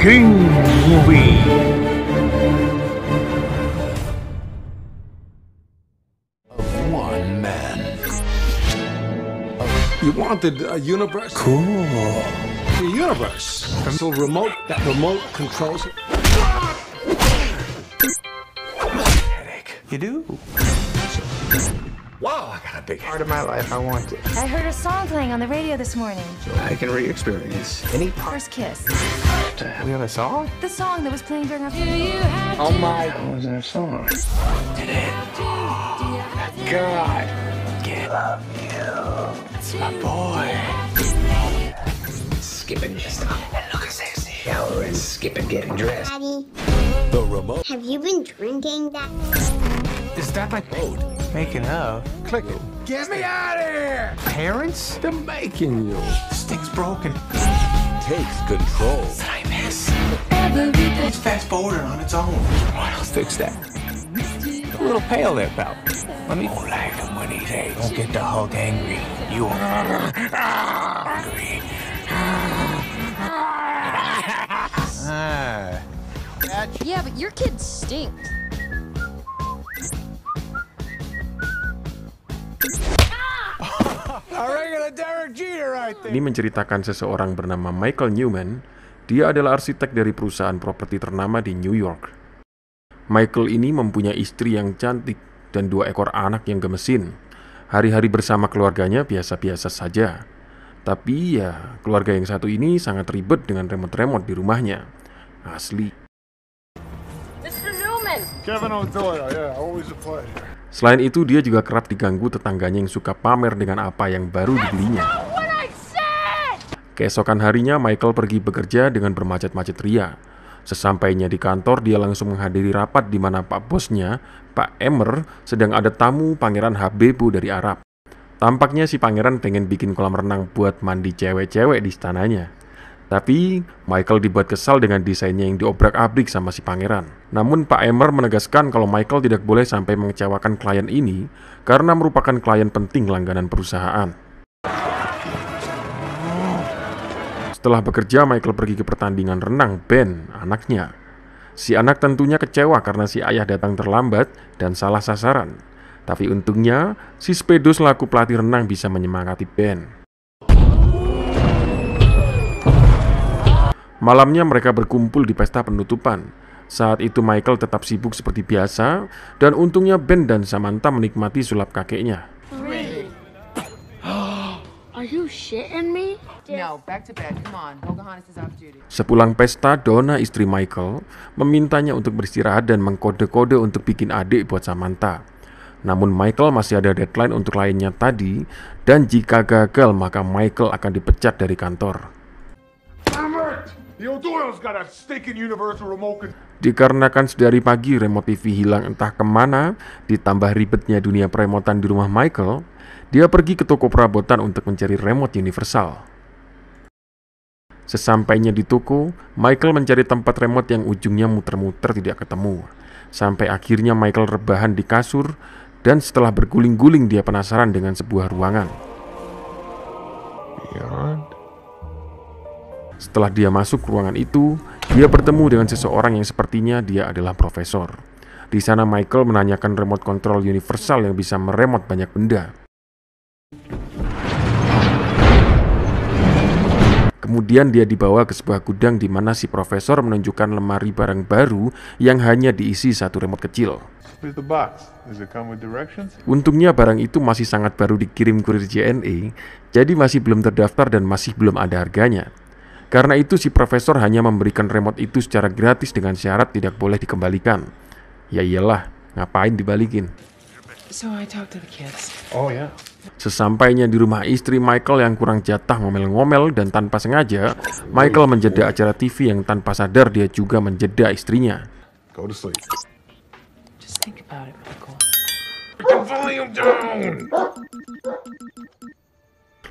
King Movie. Of one man. You wanted a universe? Cool. The universe. So remote, that remote controls it. Headache. You do? Wow, I got a big Part of my life I want it. I heard a song playing on the radio this morning. I can re-experience any part. First Kiss. We have a song? The song that was playing during our... Oh my! What was that song? Did it. God. Get love you. It's my boy. Skipping stuff and looking sexy. Showering, skipping, getting dressed. Daddy, The remote. have you been drinking that? Is that like making love? Click it. Get me out of here! Parents? They're making you. This thing's broken. Takes control. Did I miss? It's fast forwarding on its own. What else fix that? A little pale there, pal. Let me like him when he's angry. Don't get the Hulk angry. You are angry. Yeah, but your kids stink. Ini menceritakan seseorang bernama Michael Newman. Dia adalah arsitek dari perusahaan properti ternama di New York. Michael ini mempunyai istri yang cantik dan 2 ekor anak yang gemesin. Hari-hari bersama keluarganya biasa-biasa saja. Tapi ya, keluarga yang satu ini sangat ribet dengan remote-remote di rumahnya. Asli. Mr. Newman! Kevin O'Doyle, yeah, always a pleasure. Selain itu, dia juga kerap diganggu tetangganya yang suka pamer dengan apa yang baru dibelinya. Keesokan harinya, Michael pergi bekerja dengan bermacet-macet ria. Sesampainya di kantor, dia langsung menghadiri rapat di mana Pak bosnya, Pak Emmer, sedang ada tamu Pangeran Habibu dari Arab. Tampaknya si pangeran pengen bikin kolam renang buat mandi cewek-cewek di istananya. Tapi Michael dibuat kesal dengan desainnya yang diobrak-abrik sama si pangeran. Namun Pak Emmer menegaskan kalau Michael tidak boleh sampai mengecewakan klien ini karena merupakan klien penting langganan perusahaan. Setelah bekerja, Michael pergi ke pertandingan renang Ben, anaknya. Si anak tentunya kecewa karena si ayah datang terlambat dan salah sasaran. Tapi untungnya, si Spedo selaku pelatih renang bisa menyemangati Ben. Malamnya mereka berkumpul di pesta penutupan. Saat itu Michael tetap sibuk seperti biasa, dan untungnya Ben dan Samantha menikmati sulap kakeknya. Are you shitting me? No, back to bed. Come on. Pocahontas is off duty. Sepulang pesta, Donna, istri Michael, memintanya untuk beristirahat dan mengkode-kode untuk bikin adik buat Samantha. Namun Michael masih ada deadline untuk lainnya tadi, dan jika gagal maka Michael akan dipecat dari kantor. The O'Doyle's got a stinking universal remote control. Dikarenakan sedari pagi remote TV hilang entah kemana, ditambah ribetnya dunia peremotan di rumah Michael, dia pergi ke toko perabotan untuk mencari remote universal. Sesampainya di toko, Michael mencari tempat remote yang ujungnya muter-muter tidak ketemu. Sampai akhirnya Michael rebahan di kasur, dan setelah berguling-guling dia penasaran dengan sebuah ruangan. Setelah dia masuk ruangan itu, dia bertemu dengan seseorang yang sepertinya dia adalah profesor. Di sana Michael menanyakan remote control universal yang bisa meremote banyak benda. Kemudian dia dibawa ke sebuah gudang di mana si profesor menunjukkan lemari barang baru yang hanya diisi satu remote kecil. Untungnya barang itu masih sangat baru dikirim kurir JNE, jadi masih belum terdaftar dan masih belum ada harganya. Karena itu si profesor hanya memberikan remote itu secara gratis dengan syarat tidak boleh dikembalikan. Ya iyalah, ngapain dibalikin? So I talked to the kids. Oh, yeah. Sesampainya di rumah istri Michael yang kurang jatah ngomel-ngomel dan tanpa sengaja, Michael menjeda acara TV yang tanpa sadar dia juga menjeda istrinya. Go to sleep. Just think about it, Michael. The volume down!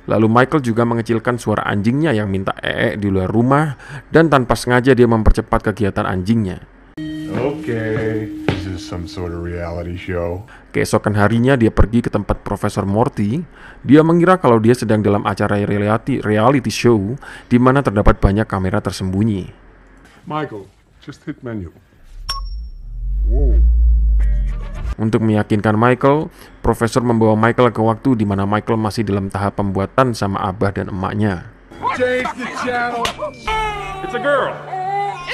Lalu Michael juga mengecilkan suara anjingnya yang minta di luar rumah, dan tanpa sengaja dia mempercepat kegiatan anjingnya. Okay, this is some sort of reality show. Keesokan harinya dia pergi ke tempat Profesor Morty. Dia mengira kalau dia sedang dalam acara reality show di mana terdapat banyak kamera tersembunyi. Michael, just hit menu. Untuk meyakinkan Michael, Profesor membawa Michael ke waktu di mana Michael masih dalam tahap pembuatan sama abah dan emaknya. Change the channel. It's a girl.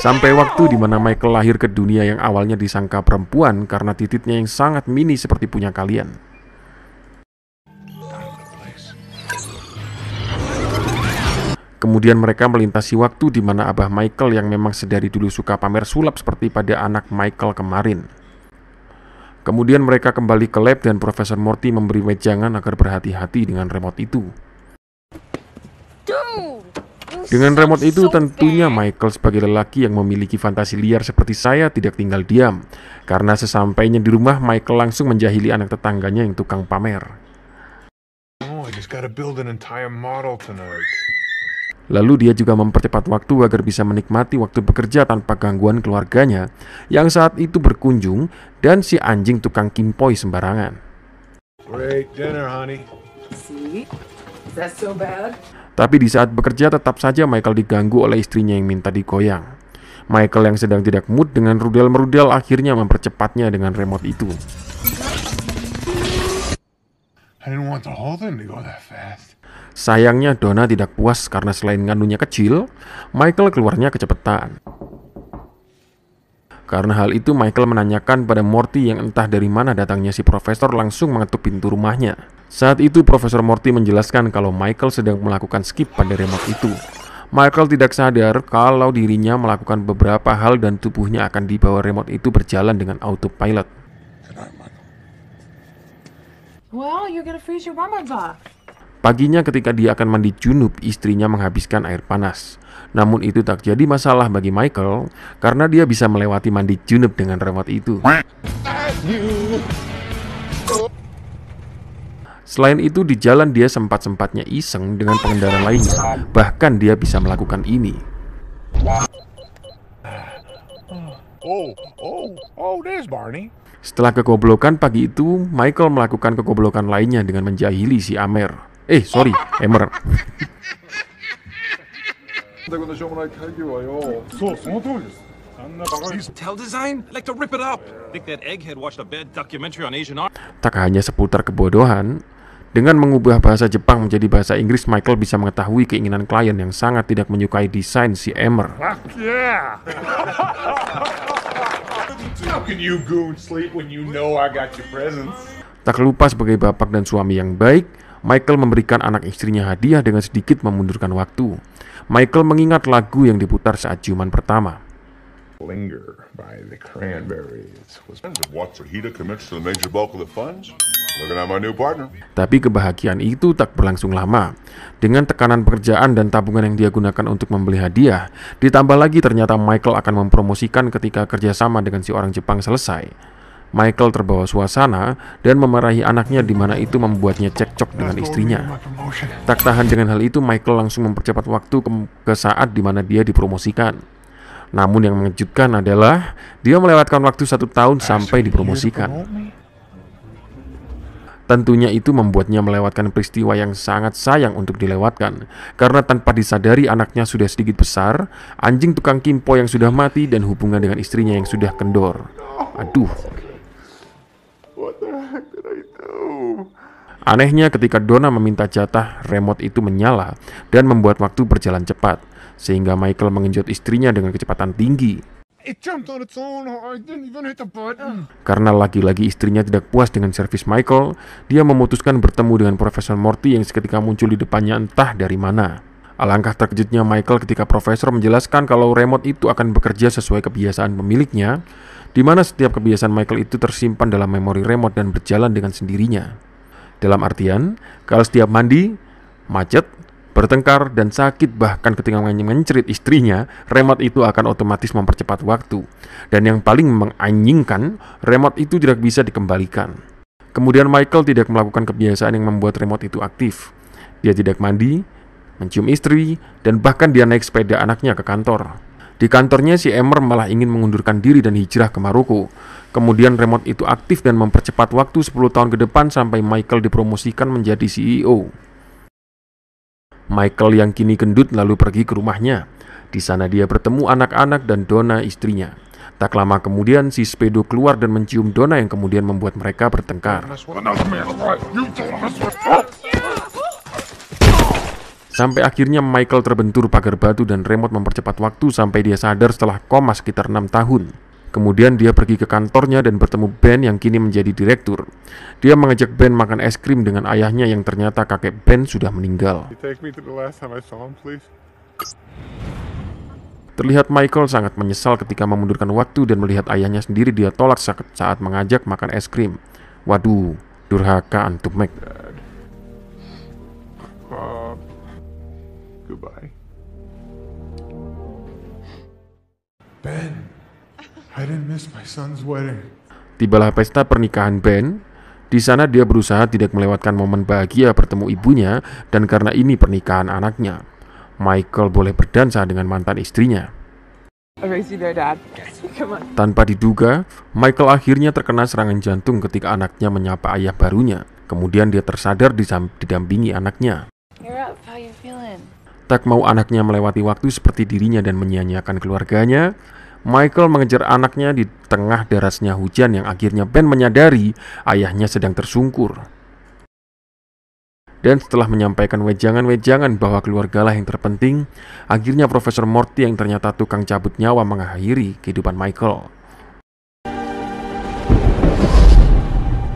Sampai waktu di mana Michael lahir ke dunia yang awalnya disangka perempuan karena titiknya yang sangat mini seperti punya kalian. Kemudian mereka melintasi waktu di mana abah Michael yang memang sedari dulu suka pamer sulap seperti pada anak Michael kemarin. Kemudian mereka kembali ke lab dan Profesor Morty memberi wejangan agar berhati-hati dengan remote itu. Dengan remote itu tentunya Michael sebagai lelaki yang memiliki fantasi liar seperti saya tidak tinggal diam. Karena sesampainya di rumah Michael langsung menjahili anak tetangganya yang tukang pamer. Oh, I just gotta build an entire model tonight. Lalu dia juga mempercepat waktu agar bisa menikmati waktu bekerja tanpa gangguan keluarganya yang saat itu berkunjung dan si anjing tukang kimpoi sembarangan. Great dinner, honey. See? Is that so bad? Tapi di saat bekerja tetap saja Michael diganggu oleh istrinya yang minta digoyang. Michael yang sedang tidak mood dengan rudal-merudal akhirnya mempercepatnya dengan remote itu. I didn't want the whole thing to go that fast. Sayangnya Donna tidak puas karena selain ngandungnya kecil, Michael keluarnya kecepatan. Karena hal itu Michael menanyakan pada Morty yang entah dari mana datangnya si profesor langsung mengetuk pintu rumahnya. Saat itu Profesor Morty menjelaskan kalau Michael sedang melakukan skip pada remote itu. Michael tidak sadar kalau dirinya melakukan beberapa hal dan tubuhnya akan dibawa remote itu berjalan dengan autopilot. Well, you're gonna freeze your warm-ups off. Paginya ketika dia akan mandi junub, istrinya menghabiskan air panas. Namun itu tak jadi masalah bagi Michael karena dia bisa melewati mandi junub dengan remote itu. Selain itu di jalan dia sempat-sempatnya iseng dengan pengendara lainnya. Bahkan dia bisa melakukan ini. Oh, there's Barney. Setelah kegoblokan pagi itu, Michael melakukan kegoblokan lainnya dengan menjahili si Amer. Emer. Tell design? I'd like to rip it up. Think that egghead watched a bad documentary on Asian art? Tak hanya seputar kebodohan, dengan mengubah bahasa Jepang menjadi bahasa Inggris, Michael bisa mengetahui keinginan klien yang sangat tidak menyukai desain si Emer. Yeah. How can you goons sleep when you know I got your presents? Tak lupa sebagai bapak dan suami yang baik, Michael memberikan anak istrinya hadiah dengan sedikit memundurkan waktu. Michael mengingat lagu yang diputar saat ciuman pertama. Linger by the Cranberries. Watsuhita commits to the major bulk of the funds. Looking at my new partner. Tapi kebahagiaan itu tak berlangsung lama. Dengan tekanan pekerjaan dan tabungan yang dia gunakan untuk membeli hadiah, ditambah lagi ternyata Michael akan mempromosikan ketika kerjasama dengan si orang Jepang selesai. Michael terbawa suasana dan memarahi anaknya di mana itu membuatnya cekcok dengan istrinya. Tak tahan dengan hal itu, Michael langsung mempercepat waktu ke saat di mana dia dipromosikan. Namun yang mengejutkan adalah dia melewatkan waktu 1 tahun sampai dipromosikan. Tentunya itu membuatnya melewatkan peristiwa yang sangat sayang untuk dilewatkan. Karena tanpa disadari anaknya sudah sedikit besar, anjing tukang kimpo yang sudah mati, dan hubungan dengan istrinya yang sudah kendor. Aduh. Anehnya ketika Donna meminta jatah, remote itu menyala dan membuat waktu berjalan cepat, sehingga Michael mengenjot istrinya dengan kecepatan tinggi. Karena lagi-lagi istrinya tidak puas dengan servis Michael, dia memutuskan bertemu dengan Profesor Morty yang seketika muncul di depannya entah dari mana. Alangkah terkejutnya Michael ketika Profesor menjelaskan kalau remote itu akan bekerja sesuai kebiasaan pemiliknya, di mana setiap kebiasaan Michael itu tersimpan dalam memori remote dan berjalan dengan sendirinya. Dalam artian, kalau setiap mandi, macet, bertengkar, dan sakit, bahkan ketika mencerit istrinya, remote itu akan otomatis mempercepat waktu. Dan yang paling menganjingkan, remote itu tidak bisa dikembalikan. Kemudian Michael tidak melakukan kebiasaan yang membuat remote itu aktif. Dia tidak mandi, mencium istri, dan bahkan dia naik sepeda anaknya ke kantor. Di kantornya si Emer malah ingin mengundurkan diri dan hijrah ke Maroko. Kemudian remote itu aktif dan mempercepat waktu 10 tahun ke depan sampai Michael dipromosikan menjadi CEO. Michael yang kini gendut lalu pergi ke rumahnya. Di sana dia bertemu anak-anak dan Donna istrinya. Tak lama kemudian si Speedo keluar dan mencium Donna yang kemudian membuat mereka bertengkar. Sampai akhirnya Michael terbentur pagar batu dan remote mempercepat waktu sampai dia sadar setelah koma sekitar 6 tahun. Kemudian dia pergi ke kantornya dan bertemu Ben yang kini menjadi direktur. Dia mengajak Ben makan es krim dengan ayahnya yang ternyata kakek Ben sudah meninggal. Terlihat Michael sangat menyesal ketika memundurkan waktu dan melihat ayahnya sendiri dia tolak saat mengajak makan es krim. Waduh, durhaka Antum Mac. Goodbye. Ben, I didn't miss my son's wedding. Tibalah pesta pernikahan Ben. Di sana dia berusaha tidak melewatkan momen bahagia bertemu ibunya dan karena ini pernikahan anaknya. Michael boleh berdansa dengan mantan istrinya. Tanpa diduga, Michael akhirnya terkena serangan jantung ketika anaknya menyapa ayah barunya. Kemudian dia tersadar didampingi anaknya. Tak mau anaknya melewati waktu seperti dirinya dan menyia-nyiakan keluarganya, Michael mengejar anaknya di tengah derasnya hujan yang akhirnya Ben menyadari ayahnya sedang tersungkur. Dan setelah menyampaikan wejangan-wejangan bahwa keluargalah yang terpenting, akhirnya Profesor Morty yang ternyata tukang cabut nyawa mengakhiri kehidupan Michael.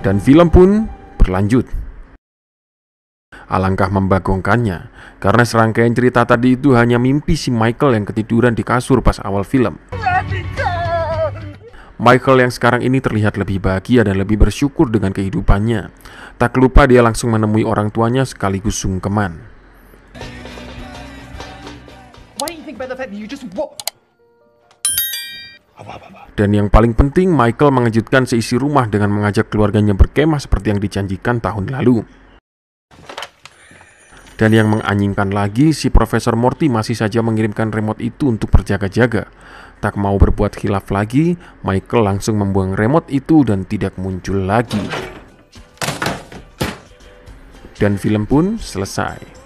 Dan film pun berlanjut. Alangkah membagongkannya, karena serangkaian cerita tadi itu hanya mimpi si Michael yang ketiduran di kasur pas awal film. Michael yang sekarang ini terlihat lebih bahagia dan lebih bersyukur dengan kehidupannya. Tak lupa dia langsung menemui orang tuanya sekaligus sungkeman. Dan yang paling penting, Michael mengejutkan seisi rumah dengan mengajak keluarganya berkemah seperti yang dijanjikan tahun lalu. Dan yang menganjingkan lagi, si Profesor Morty masih saja mengirimkan remote itu untuk berjaga-jaga. Tak mau berbuat khilaf lagi, Michael langsung membuang remote itu dan tidak muncul lagi. Dan film pun selesai.